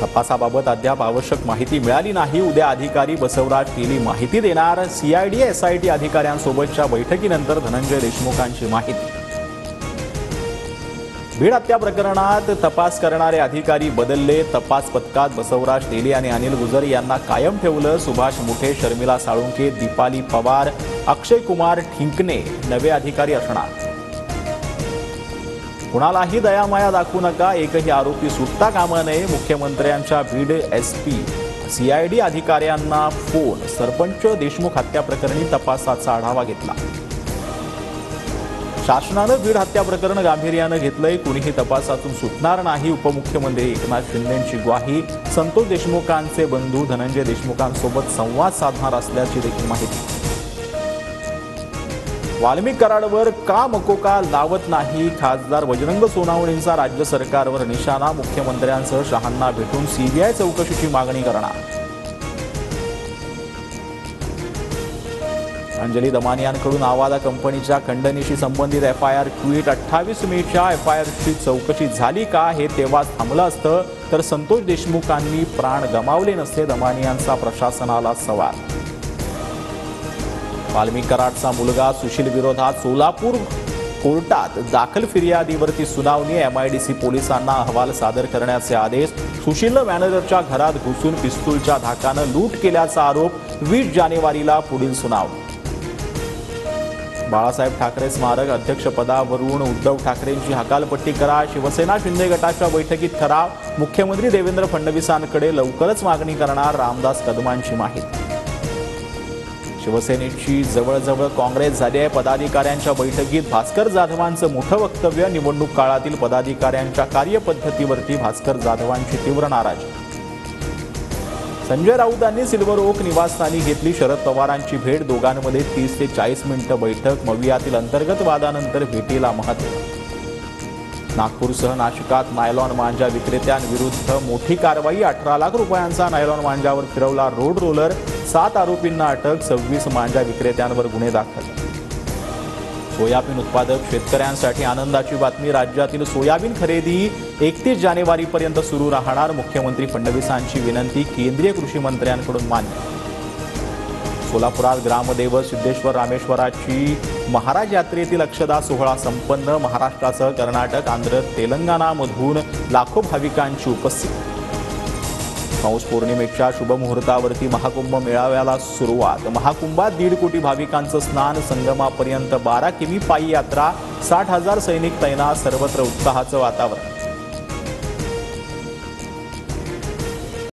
तपासाबाबत अद्याप आवश्यक माहिती मिळाली नाही। उद्या अधिकारी बसवराज तेली माहिती देणार। सीआयडी एसआयटी अधिकाऱ्यांसोबतच्या बैठकीनंतर धनंजय देशमुखांची माहिती। बीड हत्या प्रकरणात तपास करणारे अधिकारी बदलले। तपास पथकात बसवराज तेली आणि अनिल गुजर यांना कायम ठेवलं। सुभाष मुठे, शर्मिला साळुंके, दीपाली पवार, अक्षय कुमार ठिंकणे नवे अधिकारी असणार। कुणालाही दयामाया दाखवू नका, एकही आरोपी सुटता कामा नये। मुख्यमंत्र्यांच्या बीड एसपी सीआयडी अधिकाऱ्यांना फोन। सरपंच देशमुख हत्या प्रकरणी तपासाचा आढावा घेतला। शासनानं बीड हत्या प्रकरण गांभीर्यानं घेतलंय। कुणीही तपासातून सुटणार नाही। उपमुख्यमंत्री एकनाथ शिंदेंची ग्वाही। संतोष देशमुखांचे बंधू धनंजय देशमुखांसोबत संवाद साधणार असल्याची देखील माहिती। वाल्मिक कराडवर का मकोका लावत नाही? खासदार बजरंग सोनावणेंचा राज्य सरकारवर निशाणा। मुख्यमंत्र्यांसह शहांना भेटून सीबीआय चौकशीची मागणी करणार। अंजली दमानियांकडून आवादा कंपनीच्या खंडणीशी संबंधित एफआयआर ट्विट। 28 मेच्या एफआयआरची चौकशी झाली का हे तेव्हाच थांबलं असतं तर संतोष देशमुखांनी प्राण गमावले नसते। दमानियांचा प्रशासनाला सवाल। वाल्मिक कराडचा मुलगा सुशील विरोधात सोलापूर कोर्टात दाखल फिर्यादीवरती सुनावणी। एमआयडीसी पोलिसांना अहवाल सादर करण्याचे आदेश। सुशीलनं मॅनेजरच्या घरात घुसून पिस्तूलच्या धाकानं लूट केल्याचा आरोप। 20 जानेवारीला पुढील सुनावणी। बाळासाहेब ठाकरे स्मारक अध्यक्षपदावरून उद्धव ठाकरेंची हकालपट्टी करा। शिवसेना शिंदे गटाच्या बैठकीत ठराव। मुख्यमंत्री देवेंद्र फडणवीसांकडे लवकरच मागणी करणार। रामदास कदमांची माहिती। शिवसेनेची जवळजवळ काँग्रेस झाली आहे। पदाधिकाऱ्यांच्या बैठकीत भास्कर जाधवांचं मोठं वक्तव्य। निवडणूक काळातील पदाधिकाऱ्यांच्या कार्यपद्धतीवरती भास्कर जाधवांची तीव्र नाराजी। संजय राऊतांनी सिल्वर ओक निवासस्थानी घेतली शरद पवारांची भेट। दोघांमध्ये 30 ते 40 मिनिटं बैठक। मवियातील अंतर्गत वादानंतर भेटीला महत्त्व। नागपूरसह नाशिकात नायलॉन मांजा विक्रेत्यांविरुद्ध मोठी कारवाई। 18 लाख रुपयांचा नायलॉन मांजावर फिरवला रोड रोलर। 7 आरोपींना अटक। 26 मांजा विक्रेत्यांवर गुन्हे दाखल। सोयाबीन उत्पादक शेतकऱ्यांसाठी आनंदाची बातमी। राज्यातील सोयाबीन खरेदी 31 जानेवारीपर्यंत सुरू राहणार। मुख्यमंत्री फडणवीसांची विनंती केंद्रीय कृषी मंत्र्यांकडून मान्य। सोलापुरात ग्रामदैवत सिद्धेश्वर रामेश्वराची महाराज यात्रेतील अक्षदा सोहळा संपन्न। महाराष्ट्रासह कर्नाटक, आंध्र, तेलंगणामधून लाखो भाविकांची उपस्थिती। पौष पौर्णिमेच्या शुभमुहूर्तावरती महाकुंभ मेळाव्याला सुरुवात। महाकुंभात 1.5 कोटी भाविकांचं स्नान। संगमापर्यंत 12 किमी पायी यात्रा। 60,000 सैनिक तैनात। सर्वत्र उत्साहाचं वातावरण।